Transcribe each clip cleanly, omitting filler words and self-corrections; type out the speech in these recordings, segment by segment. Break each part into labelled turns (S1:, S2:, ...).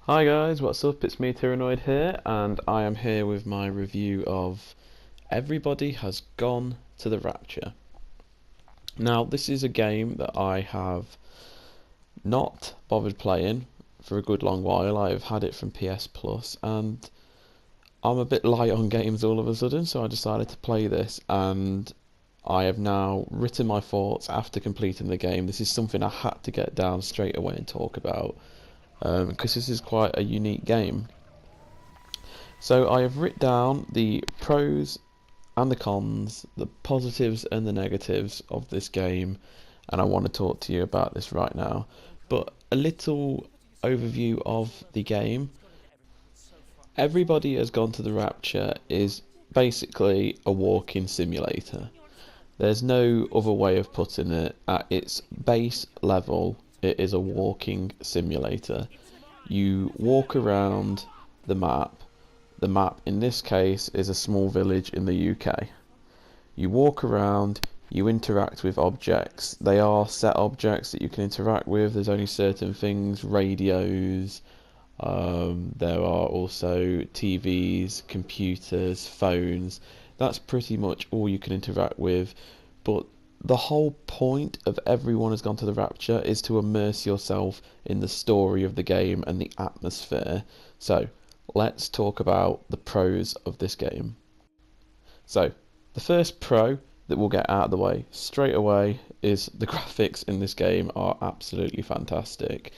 S1: Hi guys, what's up? It's me, Tyrannoid here, and I am here with my review of Everybody Has Gone to the Rapture. Now, this is a game that I have not bothered playing for a good long while. I've had it from PS Plus, and I'm a bit light on games all of a sudden, so I decided to play this, and I have now written my thoughts after completing the game. This is something I had to get down straight away and talk about, because this is quite a unique game. So I have written down the pros and the cons, the positives and the negatives of this game, and I want to talk to you about this right now. But a little overview of the game. Everybody Has Gone to the Rapture is basically a walking simulator. There's no other way of putting it. At its base level, it is a walking simulator. You walk around the map. The map in this case is a small village in the UK. You walk around, you interact with objects. They are set objects that you can interact with. There's only certain things, radios, there are also TVs, computers, phones. That's pretty much all you can interact with. But the whole point of Everyone Has Gone to the Rapture is to immerse yourself in the story of the game and the atmosphere. So, let's talk about the pros of this game. So, the first pro that we'll get out of the way straight away is the graphics in this game are absolutely fantastic.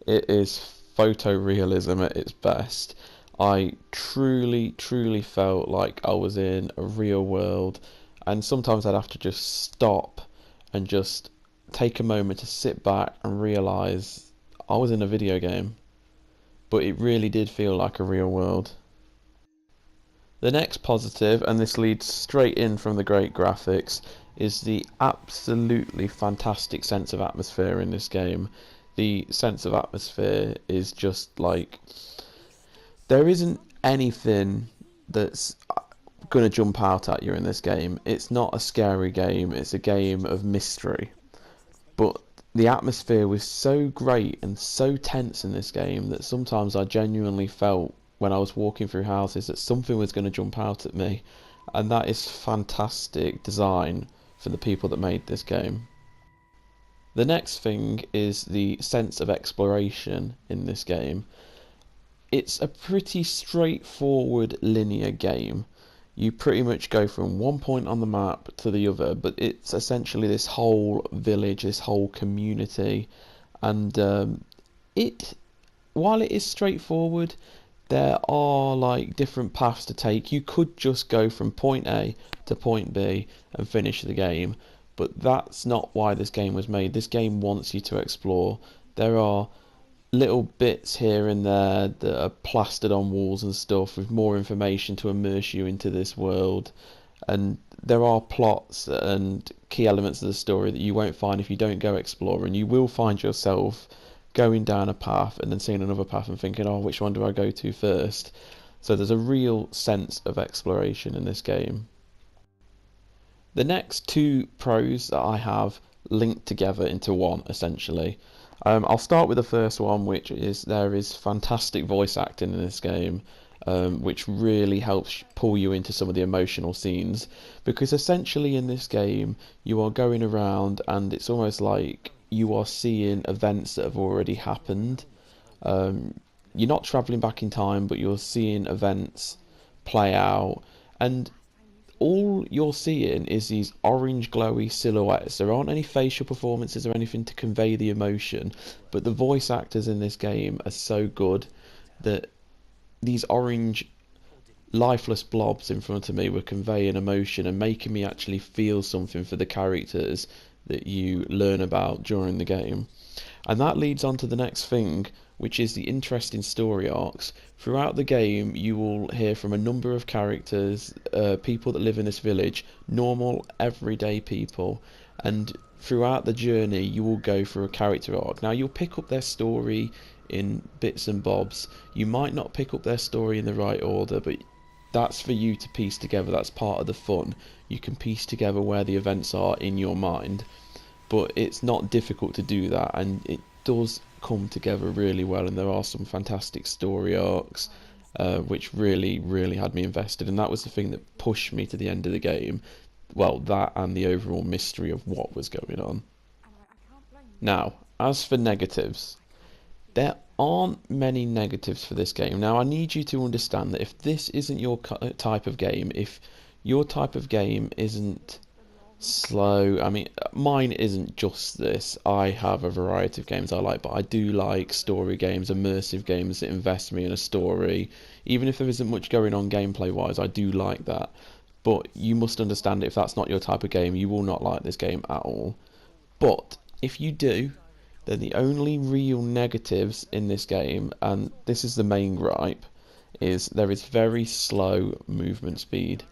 S1: It is photorealism at its best. I truly felt like I was in a real world, and sometimes I'd have to just stop and just take a moment to sit back and realise I was in a video game. But it really did feel like a real world. The next positive, and this leads straight in from the great graphics, is the absolutely fantastic sense of atmosphere in this game. The sense of atmosphere is just like, there isn't anything that's going to jump out at you in this game. It's not a scary game, it's a game of mystery. But the atmosphere was so great and so tense in this game that sometimes I genuinely felt when I was walking through houses that something was going to jump out at me, and that is fantastic design for the people that made this game. The next thing is the sense of exploration in this game. It's a pretty straightforward linear game. You pretty much go from one point on the map to the other, but it's essentially this whole village, this whole community, and it while it is straightforward, there are like different paths to take. You could just go from point A to point B and finish the game, but that's not why this game was made. This game wants you to explore. There are little bits here and there that are plastered on walls and stuff with more information to immerse you into this world, and there are plots and key elements of the story that you won't find if you don't go explore, and you will find yourself going down a path and then seeing another path and thinking, oh, which one do I go to first? So there's a real sense of exploration in this game. The next two pros that I have linked together into one, essentially. I'll start with the first one, which is there is fantastic voice acting in this game, which really helps pull you into some of the emotional scenes, because essentially in this game you are going around and it's almost like you are seeing events that have already happened. You're not travelling back in time, but you're seeing events play out, and all you're seeing is these orange glowy silhouettes. There aren't any facial performances or anything to convey the emotion, but the voice actors in this game are so good that these orange lifeless blobs in front of me were conveying emotion and making me actually feel something for the characters that you learn about during the game. And that leads on to the next thing, which is the interesting story arcs. Throughout the game, you will hear from a number of characters, people that live in this village, normal, everyday people, and throughout the journey, you will go through a character arc. Now, you'll pick up their story in bits and bobs. You might not pick up their story in the right order, but that's for you to piece together. That's part of the fun. You can piece together where the events are in your mind, but it's not difficult to do that, and it does come together really well, and there are some fantastic story arcs, which really had me invested, and that was the thing that pushed me to the end of the game. Well, that and the overall mystery of what was going on. Now, as for negatives, there aren't many negatives for this game. Now, I need you to understand that if this isn't your type of game, if your type of game isn't slow, I mean, mine isn't just this. I have a variety of games I like, but I do like story games, immersive games that invest me in a story. Even if there isn't much going on gameplay wise, I do like that. But you must understand, if that's not your type of game, you will not like this game at all. But if you do, then the only real negatives in this game, and this is the main gripe, is there is very slow movement speed.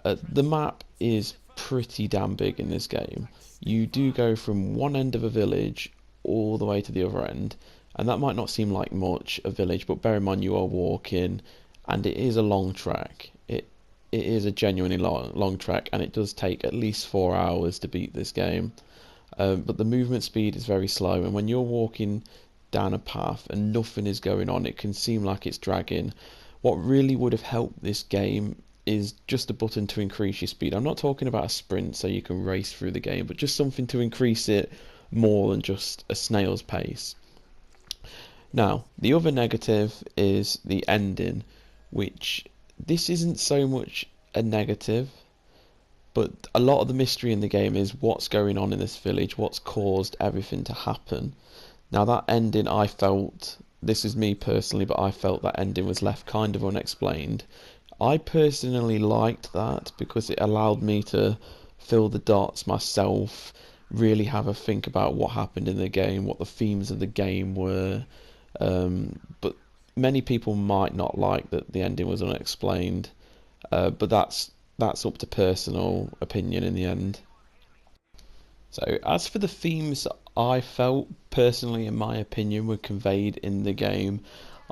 S1: The map is pretty damn big in this game. You do go from one end of a village all the way to the other end, and that might not seem like much, a village, but bear in mind you are walking, and it is a long track. It is a genuinely long track, and it does take at least 4 hours to beat this game. But the movement speed is very slow, and when you're walking down a path and nothing is going on, it can seem like it's dragging. What really would have helped this game is just a button to increase your speed. I'm not talking about a sprint so you can race through the game, but just something to increase it more than just a snail's pace. Now, the other negative is the ending, which this isn't so much a negative, but a lot of the mystery in the game is what's going on in this village, what's caused everything to happen. Now, that ending, I felt, this is me personally, but I felt that ending was left kind of unexplained. I personally liked that because it allowed me to fill the dots myself, really have a think about what happened in the game, what the themes of the game were. But many people might not like that the ending was unexplained, but that's up to personal opinion in the end. So as for the themes I felt personally, in my opinion, were conveyed in the game,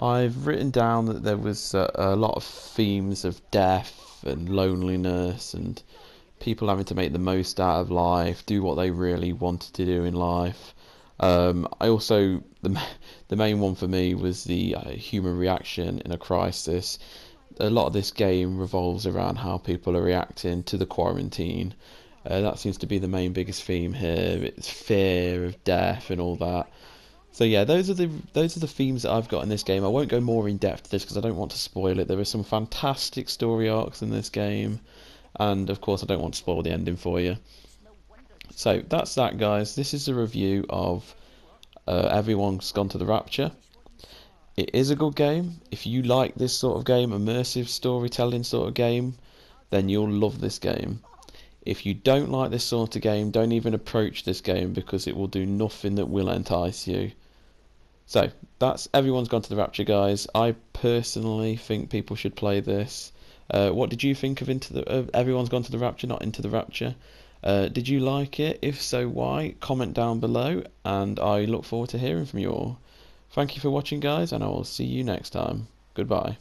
S1: I've written down that there was a lot of themes of death and loneliness and people having to make the most out of life, do what they really wanted to do in life. I also, the main one for me was the human reaction in a crisis. A lot of this game revolves around how people are reacting to the quarantine. That seems to be the main biggest theme here. It's fear of death and all that. So yeah, those are the themes that I've got in this game. I won't go more in depth to this because I don't want to spoil it. There are some fantastic story arcs in this game, and of course I don't want to spoil the ending for you. So that's that, guys. This is a review of Everyone's Gone to the Rapture. It is a good game. If you like this sort of game, immersive storytelling sort of game, then you'll love this game. If you don't like this sort of game, don't even approach this game because it will do nothing that will entice you. So, that's Everyone's Gone to the Rapture, guys. I personally think people should play this. What did you think of Everyone's Gone to the Rapture, not Into the Rapture? Did you like it? If so, why? Comment down below, and I look forward to hearing from you all. Thank you for watching, guys, and I will see you next time. Goodbye.